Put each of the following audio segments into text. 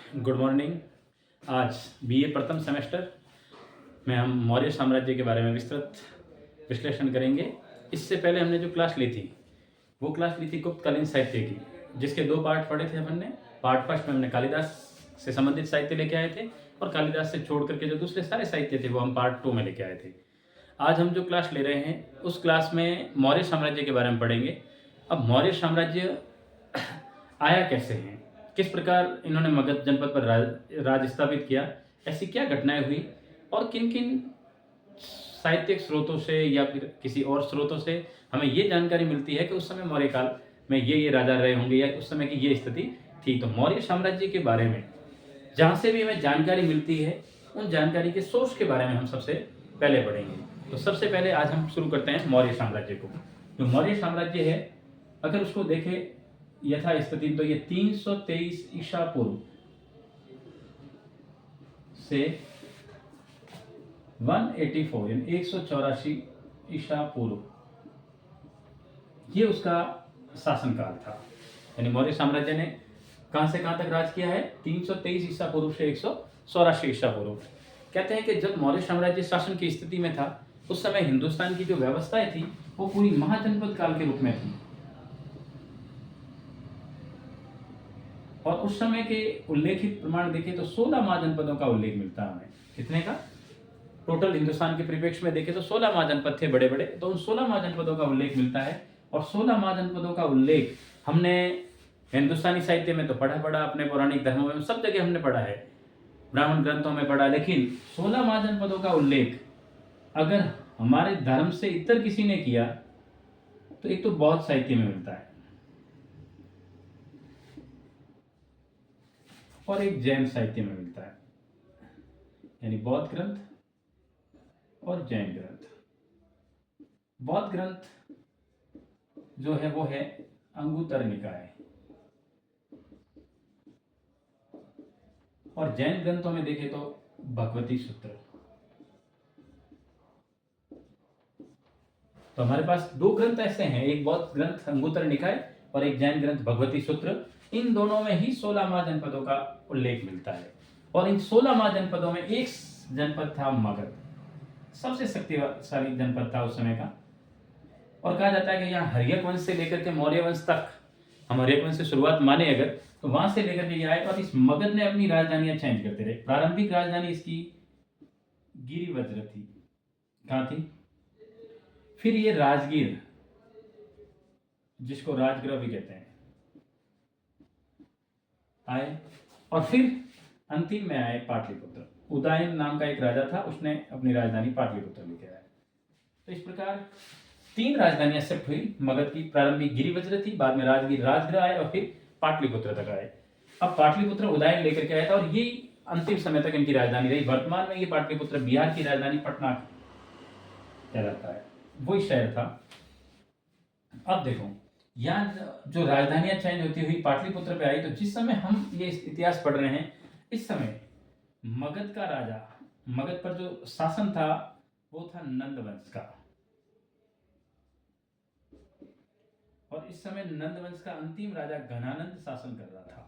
Good morning. आज BA प्रथम semester में हम मौर्य साम्राज्य के बारे में विस्तृत विश्लेषण करेंगे। इससे पहले हमने जो क्लास ली थी वो क्लास ली थी गुप्तकालीन साहित्य की, जिसके दो पार्ट पढ़े थे अपन ने। पार्ट फर्स्ट में हमने कालिदास से संबंधित साहित्य लेके आए थे और कालिदास से छोड़ करके जो दूसरे सारे साहित्य थे वो हम पार्ट 2 में लेके आए थे। आज हम जो क्लास ले रहे हैं उस क्लास में मौर्य साम्राज्य के बारे में पढ़ेंगे। अब मौर्य साम्राज्य आया कैसे है, किस प्रकार इन्होंने मगध जनपद पर राज स्थापित किया, ऐसी क्या घटनाएं हुई और किन किन साहित्यिक स्रोतों से या फिर किसी और स्रोतों से हमें ये जानकारी मिलती है कि उस समय मौर्य काल में ये राजा रहे होंगे या उस समय की ये स्थिति थी। तो मौर्य साम्राज्य के बारे में जहाँ से भी हमें जानकारी मिलती है उन जानकारी के सोर्स के बारे में हम सबसे पहले पढ़ेंगे। तो सबसे पहले आज हम शुरू करते हैं मौर्य साम्राज्य को। जो मौर्य साम्राज्य है, अगर उसको देखें यथा स्थिति, तो ये 323 ईसा पूर्व से 184 यानी 184 ईसा पूर्व ये उसका शासनकाल था। यानी मौर्य साम्राज्य ने कहां से कहां तक राज किया है? 323 ईसा पूर्व से 184 ईसा पूर्व। कहते हैं कि जब मौर्य साम्राज्य शासन की स्थिति में था उस समय हिंदुस्तान की जो व्यवस्थाएं थी वो पूरी महाजनपद काल के रूप में थी। और उस समय के उल्लेखित प्रमाण देखें तो 16 महाजनपदों का उल्लेख मिलता है हमें। कितने का? टोटल हिंदुस्तान के परिप्रेक्ष्य में देखें तो 16 महाजनपद थे बड़े बड़े, तो उन 16 महाजनपदों का उल्लेख मिलता है। और 16 महाजनपदों का उल्लेख हमने हिंदुस्तानी साहित्य में तो पढ़ा, अपने पौराणिक धर्मों में सब जगह हमने पढ़ा है, ब्राह्मण ग्रंथों में पढ़ा, लेकिन 16 महाजनपदों का उल्लेख अगर हमारे धर्म से इतर किसी ने किया तो एक तो बौद्ध साहित्य में मिलता है और एक जैन साहित्य में मिलता है। यानी बौद्ध ग्रंथ और जैन ग्रंथ। बौद्ध ग्रंथ जो है वो है अंगुत्तर निकाय, और जैन ग्रंथों में देखें तो भगवती सूत्र। तो हमारे पास दो ग्रंथ ऐसे हैं, एक बौद्ध ग्रंथ अंगुत्तर निकाय और एक जैन ग्रंथ भगवती सूत्र। इन दोनों में ही 16 महाजनपदों का उल्लेख मिलता है। और इन 16 महाजनपदों में एक जनपद था मगध, सबसे शक्तिशाली जनपद था उस समय का। और कहा जाता है कि यहाँ हर्यक वंश से लेकर के मौर्य वंश तक, हम हर्यक वंश से शुरुआत माने अगर, तो वहां से लेकर के ये आए। और इस मगध ने अपनी राजधानियां चेंज करते रहे। प्रारंभिक राजधानी इसकी गिरिवज्र थी। कहां थी? फिर ये राजगीर, जिसको राजगृह भी कहते हैं, आए। और फिर अंतिम में आए पाटलिपुत्र। उदयन नाम का एक राजा था, उसने अपनी राजधानी पाटलिपुत्र लेके आया। तो इस प्रकार 3 राजधानियां शिफ्ट हुई मगध की। प्रारंभिक गिरिवज्र थी, बाद में राजगीर राजगृह आए और फिर पाटलिपुत्र तक आए। अब पाटलिपुत्र उदयन लेकर के आया था और ये अंतिम समय तक इनकी राजधानी रही। वर्तमान में ये पाटलिपुत्र बिहार की राजधानी पटना कहलाता है, वही शहर था। अब देखो, यहाँ जो राजधानियां चेंज होती हुई पाटलिपुत्र पे आई, तो जिस समय हम ये इतिहास पढ़ रहे हैं इस समय मगध का राजा, मगध पर जो शासन था वो था नंद वंश का। और इस समय नंद वंश का अंतिम राजा घनानंद शासन कर रहा था।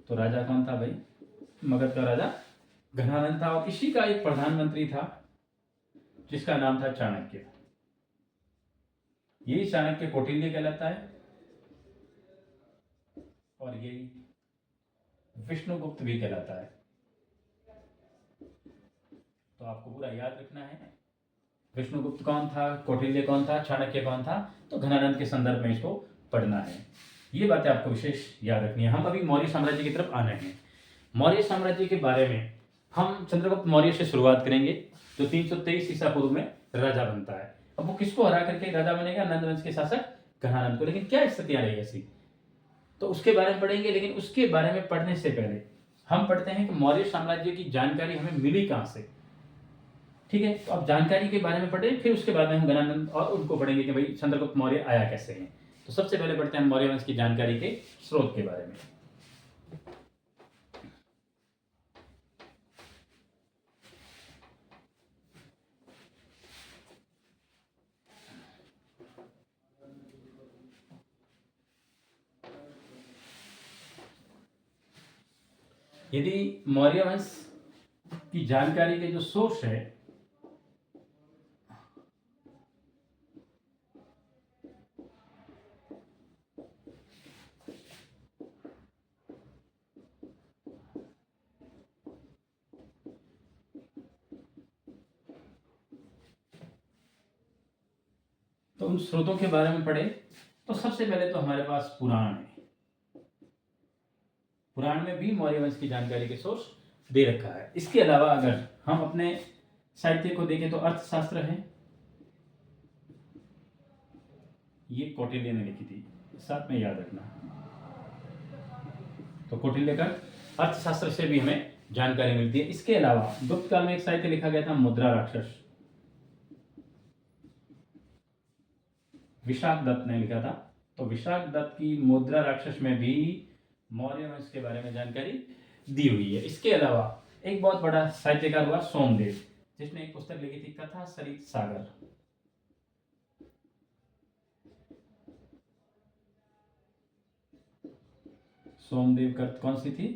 तो राजा कौन था भाई? मगध का राजा घनानंद था। और इसी का एक प्रधानमंत्री था जिसका नाम था चाणक्य। यही चाणक्य कौटिल्य कहलाता है और यही विष्णुगुप्त भी कहलाता है। तो आपको पूरा याद रखना है, विष्णुगुप्त कौन था, कौटिल्य कौन था, चाणक्य कौन था। तो घनानंद के संदर्भ में इसको पढ़ना है। ये बातें आपको विशेष याद रखनी है। हम अभी मौर्य साम्राज्य की तरफ आने हैं। मौर्य साम्राज्य के बारे में हम चंद्रगुप्त मौर्य से शुरुआत करेंगे, जो 323 ईसा पूर्व में राजा बनता है। अब वो किसको हरा करके राजा बनेगा? नंद वंश के शासक घनानंद को। लेकिन क्या स्थितियां रही ऐसी, तो उसके बारे में पढ़ेंगे। लेकिन उसके बारे में पढ़ने से पहले हम पढ़ते हैं कि मौर्य साम्राज्य की जानकारी हमें मिली कहां से। ठीक है, तो अब जानकारी के बारे में पढ़े, फिर उसके बाद में हम घनानंद और उनको पढ़ेंगे कि भाई चंद्रगुप्त मौर्य आया कैसे है। तो सबसे पहले पढ़ते हैं मौर्य वंश की जानकारी के स्रोत के बारे में। यदि मौर्य वंश की जानकारी के जो सोर्स है तो उन स्रोतों के बारे में पढ़े तो सबसे पहले तो हमारे पास पुराण है। पुराण में भी मौर्य वंश की जानकारी के सोर्स दे रखा है। इसके अलावा अगर हम अपने साहित्य को देखें तो अर्थशास्त्र है, ये कौटिल्य ने लिखी थी, साथ में याद रखना। तो कौटिल्य का अर्थशास्त्र से भी हमें जानकारी मिलती है। इसके अलावा गुप्त काल में एक साहित्य लिखा गया था मुद्रा राक्षस, विशाख दत्त ने लिखा था। तो विशाख दत्त की मुद्रा राक्षस में भी मौर्य वंश के बारे में जानकारी दी हुई है। इसके अलावा एक बहुत बड़ा साहित्यकार हुआ सोमदेव, जिसने एक पुस्तक लिखी थी कथा सरित सागर। सोमदेव का कौन सी थी?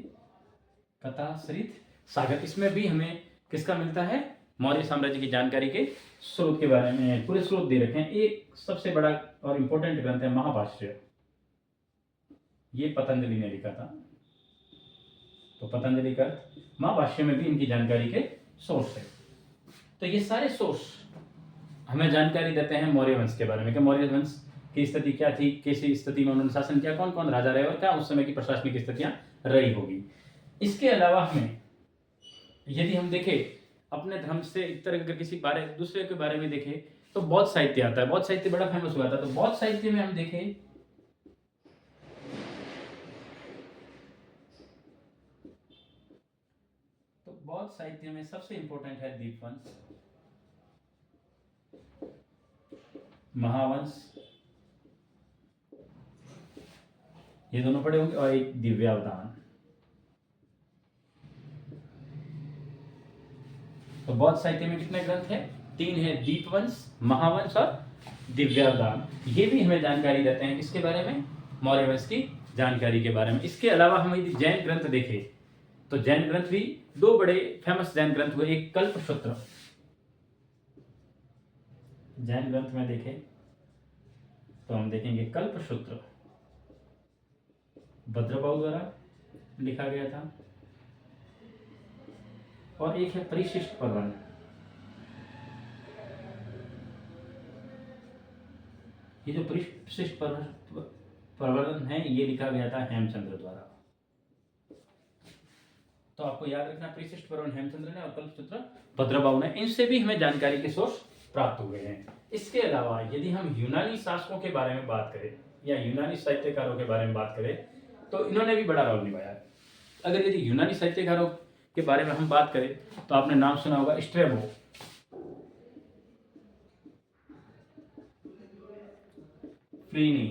कथा सरित सागर। इसमें भी हमें किसका मिलता है? मौर्य साम्राज्य की जानकारी के स्रोत के बारे में पूरे स्रोत दे रखे हैं। एक सबसे बड़ा और इंपॉर्टेंट ग्रंथ है महाभाष्य, ये पतंजलि ने लिखा था। तो पतंजलि का महाभाष्य में भी इनकी जानकारी के सोर्स है। तो ये सारे सोर्स हमें जानकारी देते हैं मौर्य वंश के बारे में कि मौर्य वंश की स्थिति क्या थी, कैसी स्थिति में उन्होंने शासन किया, कौन कौन राजा रहे और क्या उस समय की प्रशासनिक स्थितियां रही होगी। इसके अलावा हमें यदि हम देखें अपने धर्म से इतर अगर किसी बारे दूसरे के बारे में देखें तो बौद्ध साहित्य आता है। बौद्ध साहित्य बड़ा फेमस हुआ था। तो बौद्ध साहित्य में हम देखें तो बौद्ध साहित्य में सबसे इंपॉर्टेंट है दीपवंश, महावंश, ये दोनों पढ़े होंगे, और एक दिव्यावदान। तो बौद्ध साहित्य में कितने ग्रंथ हैं? 3 है, दीपवंश, महावंश और दिव्यावदान। ये भी हमें जानकारी देते हैं किसके बारे में? मौर्य वंश की जानकारी के बारे में। इसके अलावा हम यदि जैन ग्रंथ देखें तो जैन ग्रंथ भी 2 बड़े फेमस जैन ग्रंथ हुए। एक कल्पसूत्र, जैन ग्रंथ में देखें तो हम देखेंगे कल्पसूत्र भद्रबाहु द्वारा लिखा गया था, और एक है परिशिष्ट पर्वन। ये जो परिशिष्ट पर्वन है ये लिखा गया था हेमचंद्र द्वारा। तो आपको याद रखना, परिशिष्ट पर्वन हेमचंद्र ने और कल्पसूत्र भद्रबाहु ने। इनसे भी हमें जानकारी के सोर्स प्राप्त हुए हैं। इसके अलावा यदि हम यूनानी शासकों के बारे में बात करें या यूनानी साहित्यकारों के बारे में बात करें तो इन्होंने भी बड़ा रोल निभाया है। अगर यदि यूनानी साहित्यकारों के बारे में हम बात करें तो आपने नाम सुना होगा Strabo, Pliny,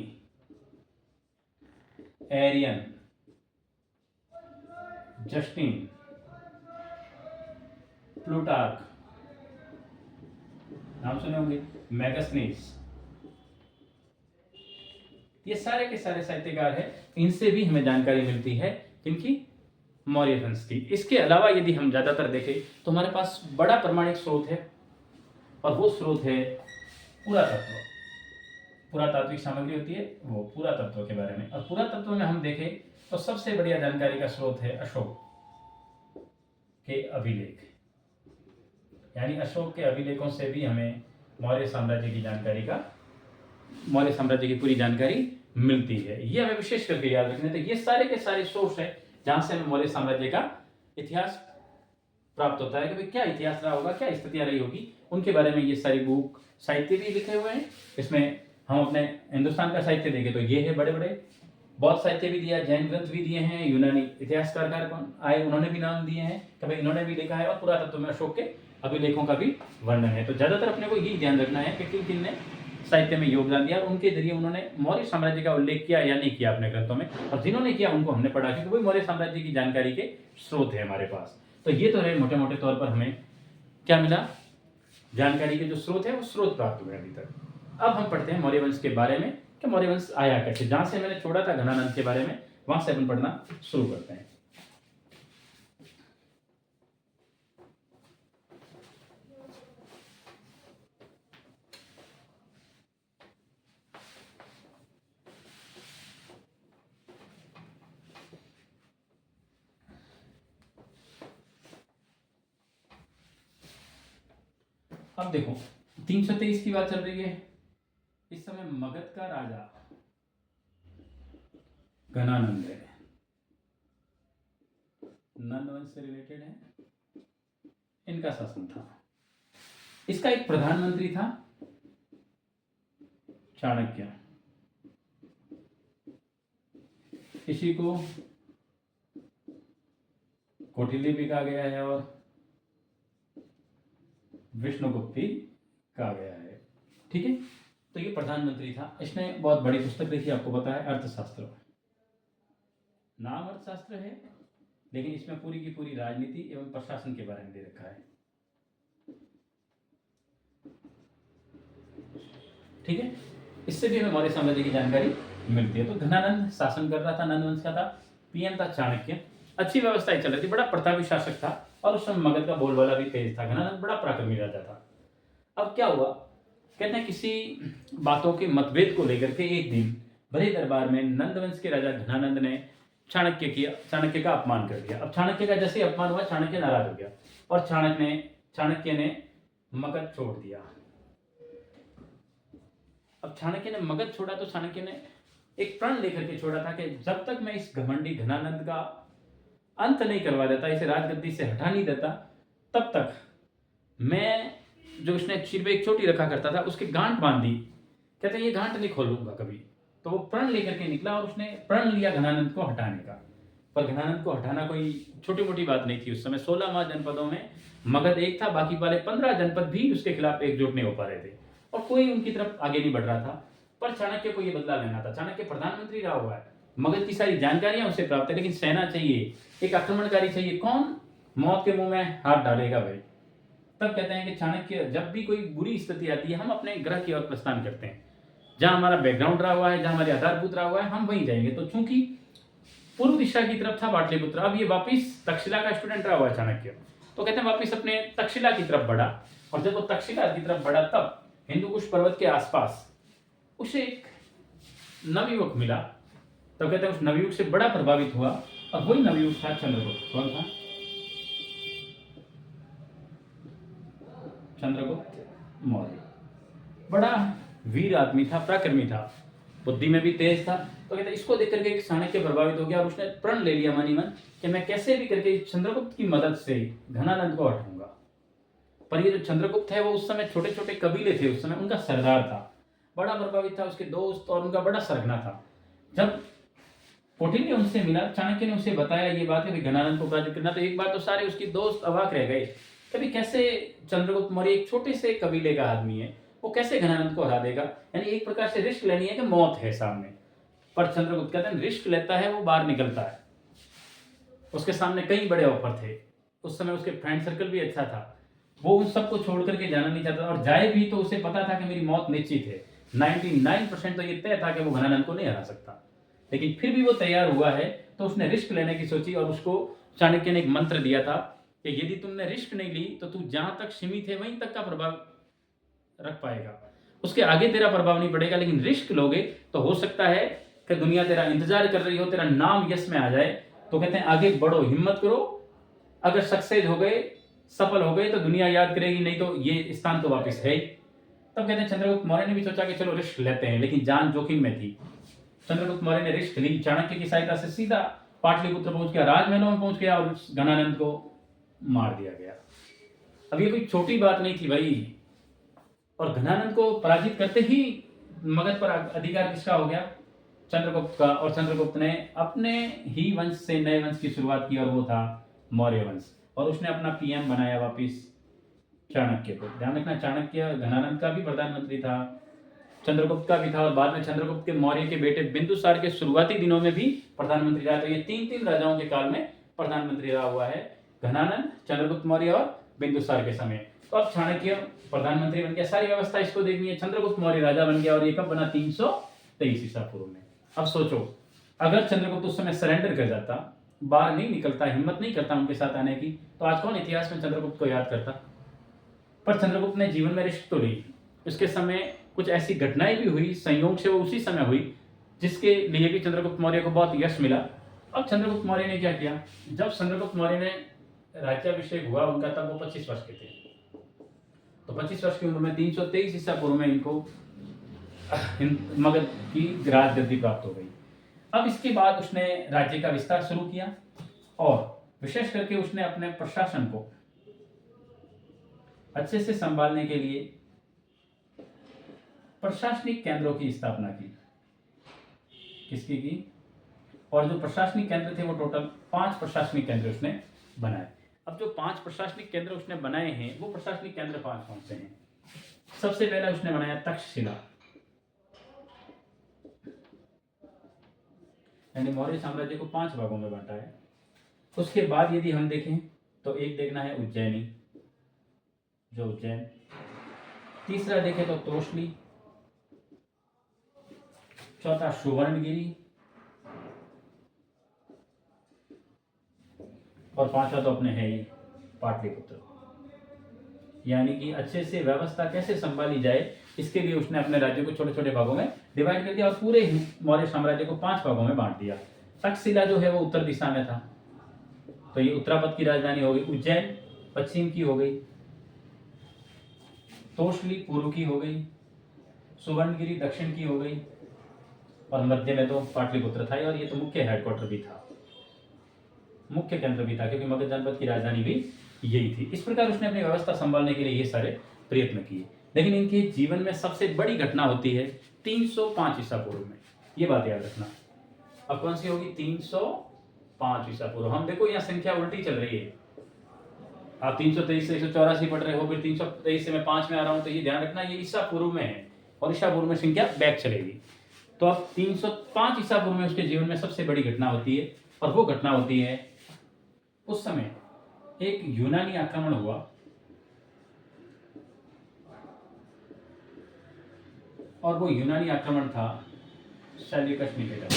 Arrian, Justin, Plutarch, नाम सुने होंगे, मैगस्थनीज। ये सारे के सारे साहित्यकार हैं। इनसे भी हमें जानकारी मिलती है इनकी मौर्य वंश की। इसके अलावा यदि हम ज्यादातर देखें तो हमारे पास बड़ा प्रमाणिक स्रोत है और वो स्रोत है पुरातत्व। पुरातात्विक सामग्री होती है वो पुरातत्व के बारे में। और पुरातत्व में हम देखें तो सबसे बढ़िया जानकारी का स्रोत है अशोक के अभिलेख, यानी अशोक के अभिलेखों से भी हमें मौर्य साम्राज्य की जानकारी का मौर्य साम्राज्य की पूरी जानकारी मिलती है। ये हमें विशेष करके याद रखना। तो ये सारे के सारे सोर्स है जहां से हमें मौर्य साम्राज्य का इतिहास प्राप्त होता है कि भाई क्या इतिहास रहा होगा, क्या स्थितियां रही होगी, उनके बारे में ये सारी बुक साहित्य भी लिखे हुए हैं। इसमें हम अपने हिंदुस्तान का साहित्य देखें तो ये है बड़े बड़े, बौद्ध साहित्य भी दिया, जैन ग्रंथ भी दिए हैं, यूनानी इतिहासकार कौन आए उन्होंने भी नाम दिए हैं कि भाई इन्होंने भी लिखा है, और पुरातत्व में अशोक के अभिलेखों का भी वर्णन है। तो ज्यादातर अपने को यही ध्यान रखना है कि किन किन ने साहित्य में योगदान दिया और उनके जरिए उन्होंने मौर्य साम्राज्य का उल्लेख किया या नहीं किया अपने ग्रंथों में, और जिन्होंने किया उनको हमने पढ़ा क्योंकि वही मौर्य साम्राज्य की जानकारी के स्रोत है हमारे पास। तो ये तो है मोटे मोटे तौर पर हमें क्या मिला, जानकारी के जो स्रोत है वो स्रोत प्राप्त हुए अभी तक। अब हम पढ़ते हैं मौर्य वंश के बारे में कि मौर्य वंश आया कैसे। जहां से मैंने छोड़ा था घनानंद के बारे में वहां से अपन पढ़ना शुरू करते हैं। अब देखो 323 की बात चल रही है। इस समय मगध का राजा घनानंद है, नंद वंश से रिलेटेड है, इनका शासन था। इसका एक प्रधानमंत्री था चाणक्य, इसी को कौटिल्य भी कहा गया है और विष्णुगुप्त भी कहा गया है। ठीक है, तो ये प्रधानमंत्री था। इसने बहुत बड़ी पुस्तक लिखी, आपको पता है, अर्थशास्त्र। नाम अर्थशास्त्र है, लेकिन इसमें पूरी की पूरी राजनीति एवं प्रशासन के बारे में दे रखा है। ठीक है, इससे भी हमें मौर्य साम्राज्य की जानकारी मिलती है। तो घनानंद शासन कर रहा था, नंद वंश का था, पीएम था चाणक्य। अच्छी व्यवस्थाएं चल रही थी, बड़ा प्रतापी शासक था और उस समय मगध का बोलबाला भी तेज था। घनानंद बड़ा पराक्रमी राजा था। अब क्या हुआ, कहते हैं किसी बातों के मतभेद को लेकर के एक दिन बड़े दरबार में नंद वंश के राजा घनानंद ने चाणक्य का अपमान कर दिया। अब चाणक्य का जैसे अपमान हुआ, चाणक्य नाराज हो गया और चाणक्य ने मगध छोड़ दिया। अब चाणक्य ने मगध छोड़ा तो चाणक्य ने एक प्रण लेकर के छोड़ा था कि जब तक मैं इस घमंडी घनानंद का अंत नहीं करवा देता, इसे राजगद्दी से हटा नहीं देता, तब तक मैं जो उसने सिर पे एक चोटी रखा करता था उसकी गांठ बांध दी। कहते हैं ये गांठ नहीं खोलूंगा कभी। तो वो प्रण लेकर के निकला और उसने प्रण लिया घनानंद को हटाने का। पर घनानंद को हटाना कोई छोटी मोटी बात नहीं थी। उस समय 16 महाजनपदों में मगध एक था, बाकी वाले 15 जनपद भी उसके खिलाफ एकजुट नहीं हो पा रहे थे और कोई उनकी तरफ आगे नहीं बढ़ रहा था। पर चाणक्य को यह बदला लेना था। चाणक्य प्रधानमंत्री रहा हुआ है, मगध की सारी जानकारियां उसे प्राप्त है, लेकिन सेना चाहिए, एक आक्रमणकारी चाहिए। कौन मौत के मुंह में हाथ डालेगा भाई? तब कहते हैं कि चाणक्य, जब भी कोई बुरी स्थिति आती है, हम अपने ग्रह की ओर प्रस्थान करते हैं, जहां हमारा बैकग्राउंड रहा हुआ है, जहां हमारे आधारभूत रहा हुआ है, हम वहीं जाएंगे। तो चूंकि पूर्व दिशा की तरफ था पाटलिपुत्र, अब ये वापिस तक्षशिला का स्टूडेंट रहा हुआ है चाणक्य, तो कहते हैं वापिस अपने तक्षशिला की तरफ बढ़ा। और जब वो तक्षशिला की तरफ बढ़ा, तब हिंदुकुश पर्वत के आसपास उसे एक नवयुवक मिला। तो कहते हैं उस नवयुवक से बड़ा प्रभावित हुआ और वही नवयुवक था चंद्रगुप्त। कौन था? चंद्रगुप्त मौर्य। बड़ा वीर आदमी था, पराक्रमी था, बुद्धि में भी तेज था। तो कहते हैं इसको देख करके चाणक्य प्रभावित हो गया और उसने प्रण ले लिया मन ही मन कि मैं कैसे भी करके चंद्रगुप्त की मदद से घनानंद को हटाऊंगा। पर ये जो चंद्रगुप्त है वो उस समय छोटे छोटे कबीले थे, उस समय उनका सरदार था, बड़ा प्रभावित था, उसके दोस्त और उनका बड़ा सरगना था। जब कौटिल्य उनसे मिला, चाणक्य ने उसे बताया ये बात है कि घनानंद को पराजित करना, तो एक बार तो सारे उसके दोस्त अवाक रह गए। कभी कैसे चंद्रगुप्त मौर्य एक छोटे से कबीले का आदमी है, वो कैसे घनानंद को हरा देगा? यानी एक प्रकार से रिस्क लेनी है कि मौत है सामने। पर चंद्रगुप्त कहते हैं रिस्क लेता है वो बाहर निकलता है। उसके सामने कई बड़े ऑफर थे, उस समय उसके फ्रेंड सर्कल भी अच्छा था, वो उन सबको छोड़ करके जाना नहीं चाहता, और जाए भी तो उसे पता था कि मेरी मौत निश्चित है। 99% तो ये तय था कि वो घनानंद को नहीं हरा सकता, लेकिन फिर भी वो तैयार हुआ है। तो उसने रिस्क लेने की सोची और उसको चाणक्य ने एक मंत्र दिया था कि यदि तुमने रिस्क नहीं ली तो तू जहां तक सीमित है वहीं तक का प्रभाव रख पाएगा, उसके आगे तेरा प्रभाव नहीं पड़ेगा। लेकिन रिस्क लोगे तो हो सकता है कि दुनिया तेरा इंतजार कर रही हो, तेरा नाम यश में आ जाए। तो कहते हैं आगे बढ़ो, हिम्मत करो, अगर सक्सेस हो गए, सफल हो गए तो दुनिया याद करेगी, नहीं तो ये स्थान तो वापस है ही। तब कहते हैं चंद्रगुप्त मौर्य ने भी सोचा कि चलो रिस्क लेते हैं, लेकिन जान जोखिम में थी। चंद्रगुप्त मौर्य ने रिस्क ली, चाणक्य की सहायता से सीधा पाटलिपुत्र पहुंच गया, राजमहलों में पहुंच गया और उस घनानंद को मार दिया गया। अब ये कोई छोटी बात नहीं थी भाई। और घनानंद को पराजित करते ही मगध पर अधिकार किसका हो गया? चंद्रगुप्त का। और चंद्रगुप्त ने अपने ही वंश से नए वंश की शुरुआत की और वो था मौर्य वंश। और उसने अपना पीएम बनाया वापिस चाणक्य को। ध्यान रखना, चाणक्य घनानंद का भी प्रधानमंत्री था, चंद्रगुप्त का भी था, और बाद में चंद्रगुप्त के मौर्य के बेटे बिंदुसार के शुरुआती दिनों में भी प्रधानमंत्री रहा। तो ये तीन राजाओं के काल में प्रधानमंत्री रहा हुआ है, घनानंद, चंद्रगुप्त मौर्य और बिंदुसार के समय। तो अब चाणक्य प्रधानमंत्री बन गया, सारी व्यवस्था इसको देखनी है। चंद्रगुप्त मौर्य राजा बन गया और ये कब बना? 323 ईसा पूर्व में। अब सोचो, अगर चंद्रगुप्त उस समय सरेंडर कर जाता, बाहर नहीं निकलता, हिम्मत नहीं करता उनके साथ आने की, तो आज कौन इतिहास में चंद्रगुप्त को याद करता? पर चंद्रगुप्त ने जीवन में रिस्क तो ली। उसके समय कुछ ऐसी घटनाएं भी हुई, संयोग से वो उसी समय हुई, जिसके लिए भी चंद्रगुप्त मौर्य को बहुत यश मिला। अब चंद्रगुप्त मौर्य ने क्या किया? जब चंद्रगुप्त मौर्य ने राज्याभिषेक हुआ उनका, तब वो 25 वर्ष के थे। तो 25 वर्ष की उम्र में 323 ईसा पूर्व में इनको मगध की राजगद्दी प्राप्त हो गई। अब इसके बाद उसने राज्य का विस्तार शुरू किया और विशेष करके उसने अपने प्रशासन को अच्छे से संभालने के लिए प्रशासनिक केंद्रों की स्थापना की। किसकी की? और जो प्रशासनिक केंद्र थे वो टोटल 5 प्रशासनिक केंद्र उसने बनाए। अब जो 5 प्रशासनिक केंद्र उसने बनाए हैं वो प्रशासनिक केंद्र 5 कौन से हैं? सबसे पहला उसने बनाया तक्षशिला, यानी मौर्य साम्राज्य को 5 भागों में बांटा है। उसके बाद यदि हम देखें तो एक देखना है उज्जैनी, जो उज्जैन। तीसरा देखें तो तोषली, चौथा सुवर्णगिरी और पांचवा तो अपने है ही पाटलिपुत्र। यानी कि अच्छे से व्यवस्था कैसे संभाली जाए इसके लिए उसने अपने राज्य को छोटे छोटे भागों में डिवाइड कर दिया और पूरे मौर्य साम्राज्य को 5 भागों में बांट दिया। तक्षशिला जो है वो उत्तर दिशा में था, तो ये उत्तरापद की राजधानी हो गई। उज्जैन पश्चिम की हो गई, तोषली पूर्व की हो गई, सुवर्णगिरी दक्षिण की हो गई और मध्य में तो पाटलिपुत्र था। और ये तो मुख्य हेडक्वार्टर भी था, मुख्य केंद्र भी था, क्योंकि मगध जनपद की राजधानी भी यही थी। इस प्रकार उसने अपनी व्यवस्था संभालने के लिए ये सारे प्रयत्न किए। लेकिन इनके जीवन में सबसे बड़ी घटना होती है 305 ईसा पूर्व में। ये बात याद रखना। अब कौन सी होगी? 305 ईसा पूर्व। हम देखो यहाँ संख्या उल्टी चल रही है। आप 323 से 184 पढ़ रहे हो, फिर 323 से मैं 5 में आ रहा हूं, तो ये ध्यान रखना ये ईसा पूर्व में है और ईसा पूर्व में संख्या बैक चलेगी। तो अब 305 ईसा पूर्व में उसके जीवन में सबसे बड़ी घटना होती है और वो घटना होती है उस समय एक यूनानी आक्रमण हुआ और वो यूनानी आक्रमण था सेल्यूकस निकेटर।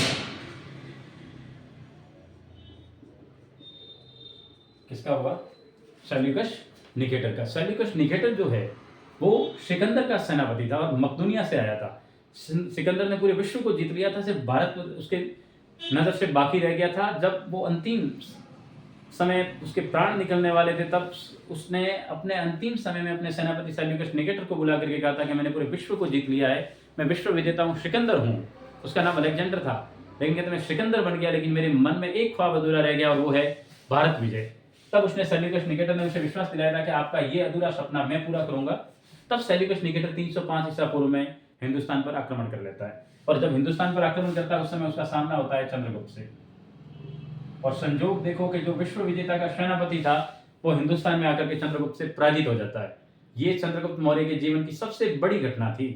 किसका हुआ? सेल्यूकस निकेटर का। सेल्यूकस निकेटर जो है वो सिकंदर का सेनापति था और मकदूनिया से आया था। सिकंदर ने पूरे विश्व को जीत लिया था, सिर्फ भारत उसके नजर से बाकी रह गया था। जब वो अंतिम समय उसके प्राण निकलने वाले थे तब उसने अपने अंतिम समय में अपने सेनापति सेल्यूकस निकेटर को बुला करके कहा था कि मैंने पूरे विश्व को जीत लिया है, मैं विश्व विजेता हूँ, सिकंदर हूँ। उसका नाम अलेक्जेंडर था, लेकिन कहते मैं सिकंदर बन गया, लेकिन मेरे मन में एक ख्वाब अधूरा रह गया और वो है भारत विजय। तब उसने सेल्यूकस निकेटर ने उसे विश्वास दिलाया था कि आपका ये अधूरा सपना मैं पूरा करूंगा। तब सेल्यूकस निकेटर 305 ईसा पूर्व में हिंदुस्तान पर आक्रमण कर लेता है और जब हिंदुस्तान पर आक्रमण करता है उस समय उसका सामना होता है चंद्रगुप्त से। और संजोग देखो कि जो विश्व विजेता का सेनापति था वो हिंदुस्तान में आकर के चंद्रगुप्त से पराजित हो जाता है। ये चंद्रगुप्त मौर्य के जीवन की सबसे बड़ी घटना थी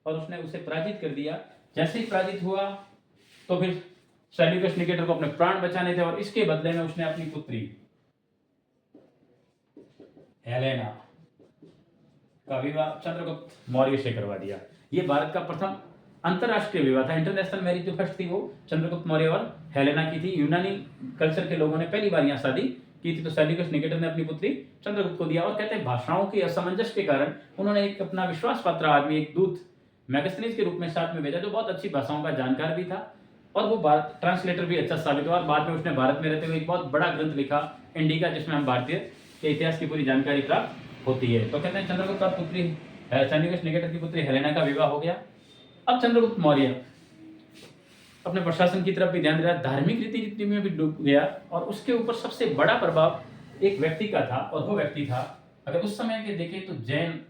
और उसने उसे पराजित कर दिया। जैसे ही पराजित हुआ तो फिर सेल्यूकस निकेटर को अपने प्राण बचाने थे और इसके बदले में उसने अपनी पुत्री हेलेना का विवाह चंद्रगुप्त मौर्य से करवा दिया। ये भारत का प्रथम अंतरराष्ट्रीय विवाह था। इंटरनेशनल मैरिज जो फर्स्ट थी वो चंद्रगुप्त मौर्य और हेलेना की थी। यूनानी कल्चर के लोगों ने पहली बार यहाँ शादी की थी, तो सेल्यूकस निकेटर ने अपनी पुत्री चंद्रगुप्त को दिया। और कहते हैं भाषाओं के असमंजस के कारण उन्होंने एक अपना विश्वास पात्र आदमी, एक दूत मैगस्थनीज के रूप में साथ में भेजा, जो बहुत अच्छी भाषाओं का जानकार भी था और वो ट्रांसलेटर भी अच्छा साबित हुआ। और बाद में उसने भारत में रहते हुए एक बहुत बड़ा ग्रंथ लिखा इंडिका, जिसमें हम भारतीय के इतिहास की पूरी जानकारी प्राप्त होती है। तो कहते हैं चंद्रगुप्त और पुत्री सेल्यूकस निकेटर की पुत्री हेलेना का विवाह हो गया। अब चंद्रगुप्त मौर्य अपने प्रशासन की तरफ भी ध्यान दिया, धार्मिक रीति नीति में भी डूब गया और उसके ऊपर सबसे बड़ा प्रभाव एक व्यक्ति का था और वो व्यक्ति था, अगर उस समय के देखें तो जैन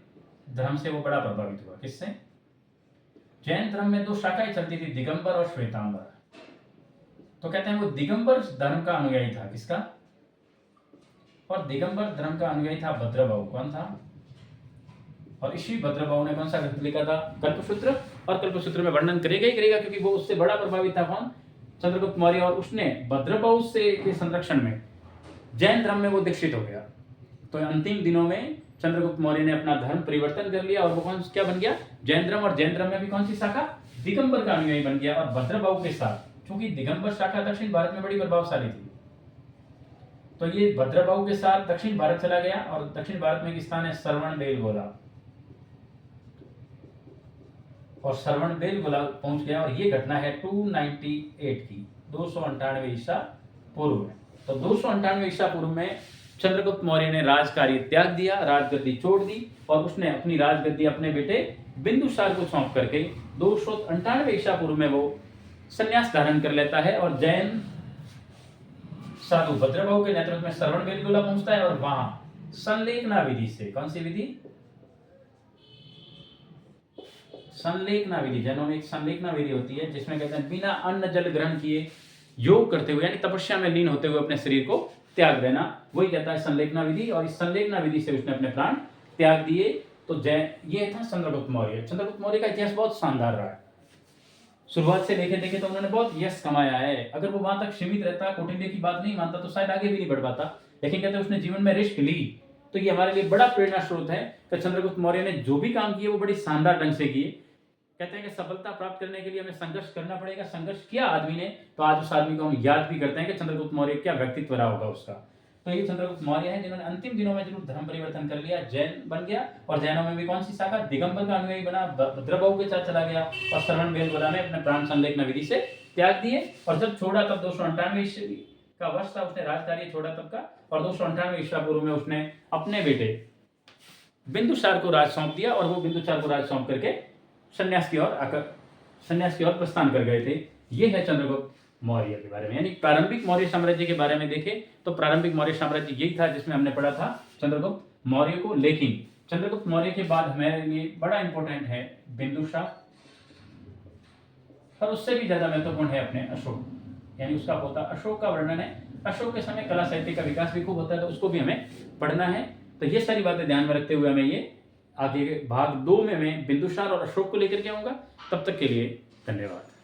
धर्म से वो बड़ा प्रभावित हुआ। किससे? जैन धर्म में 2 शाखाएं चलती थी, दिगंबर और श्वेतांबर। तो कहते हैं वो दिगंबर धर्म का अनुयायी था। किसका? और दिगंबर धर्म का अनुयायी था भद्रबाहु। कौन था? और इसी भद्रबाहु ने कौन सा ग्रंथ लिखा था? कल्पसूत्र। और कल्पसूत्र में वर्णन करेगा ही करेगा, क्योंकि वो उससे बड़ा प्रभावित था। कौन? चंद्रगुप्त मौर्य। और उसने भद्रबाहु से के संरक्षण में जैन धर्म में वो दीक्षित हो गया। तो अंतिम दिनों में चंद्रगुप्त मौर्य ने अपना धर्म परिवर्तन कर लिया और वो क्या बन गया? जैन धर्म। और जैन धर्म में भी कौन सी शाखा? दिगंबर का अनुयायी बन गया। और भद्रबाहु के साथ, क्योंकि दिगंबर शाखा दक्षिण भारत में बड़ी प्रभावशाली थी, तो ये भद्रबाहु के साथ दक्षिण भारत चला गया। और दक्षिण भारत में एक स्थान है श्रवणबेलगोला, और श्रवणबेलगोला पहुंच गया। और ये घटना है 298 की, 298 ईसा पूर्व में। तो 298 ईसा पूर्व में चंद्रगुप्त मौर्य ने राजकार्य त्याग दिया, राजगद्दी छोड़ दी और उसने अपनी राजगद्दी अपने बेटे बिंदुसार को सौंप करके 298 ईसा पूर्व में वो संन्यास धारण कर लेता है और जैन साधु भद्रबाहु के नेतृत्व में श्रवण बेलगोला पहुंचता है और वहां संलेखना विधि से, कौन सी विधि? संलेखना विधि। जैनों में एक संलेखना विधि होती है जिसमें कहते हैं बिना अन्न जल ग्रहण किए योग करते हुए यानी तपस्या में लीन होते हुए अपने शरीर को त्याग देना, वही कहता है संलेखना विधि। और इस संलेखना विधि से उसने अपने प्राण त्याग दिए। तो ये था चंद्रगुप्त मौर्य। चंद्रगुप्त मौर्य का इतिहास बहुत शानदार रहा है। शुरुआत से देखे तो उन्होंने बहुत यश कमाया है। अगर वो वहां तक सीमित रहता, कौटिल्य की बात नहीं मानता, तो शायद आगे भी नहीं बढ़ पाता। लेकिन कहते हैं उसने जीवन में रिस्क ली। तो ये हमारे लिए बड़ा प्रेरणा स्रोत है कि चंद्रगुप्त मौर्य ने जो भी काम किए वो बड़ी शानदार ढंग से किए। कहते हैं कि सफलता प्राप्त करने के लिए हमें संघर्ष करना पड़ेगा। संघर्ष किया आदमी ने, तो आज उस आदमी को हम याद भी करते हैं कि चंद्रगुप्त मौर्य क्या व्यक्तित्व रहा होगा उसका। तो ये चंद्रगुप्त मौर्य है जिन्होंने अंतिम दिनों में जरूर धर्म परिवर्तन कर लिया, जैन बन गया और जैनों में भी कौन सी शाखा? दिगंबर का अनुयायी बना, भद्रबाहु के साथ चला गया और श्रवण बेलगोला में अपने प्राण संलेखना विधि से त्याग दिए। और जब छोड़ा तब 298 ईस्वी का वर्ष था, उसने राजकार्य छोड़ा तब का, और 298 ईसा पूर्व में उसने अपने बेटे बिंदुसार को राज सौंप दिया और वो बिंदुसार को राज सौंप करके सन्यास की ओर प्रस्थान कर गए थे। ये है चंद्रगुप्त मौर्य के बारे में। यानी प्रारंभिक मौर्य साम्राज्य के बारे में देखें तो प्रारंभिक मौर्य साम्राज्य यही था जिसमें हमने पढ़ा था चंद्रगुप्त मौर्य को। लेकिन चंद्रगुप्त मौर्य के बाद हमारे लिए बड़ा इंपॉर्टेंट है बिंदुसार, और उससे भी ज्यादा महत्वपूर्ण है अपने अशोक। यानी उसका पोता अशोक का वर्णन है। अशोक के समय कला साहित्य का विकास भी खूब होता है, तो उसको भी हमें पढ़ना है। तो ये सारी बातें ध्यान में रखते हुए हमें ये आगे भाग 2 में मैं बिंदुसार और अशोक को लेकर के आऊंगा। तब तक के लिए धन्यवाद।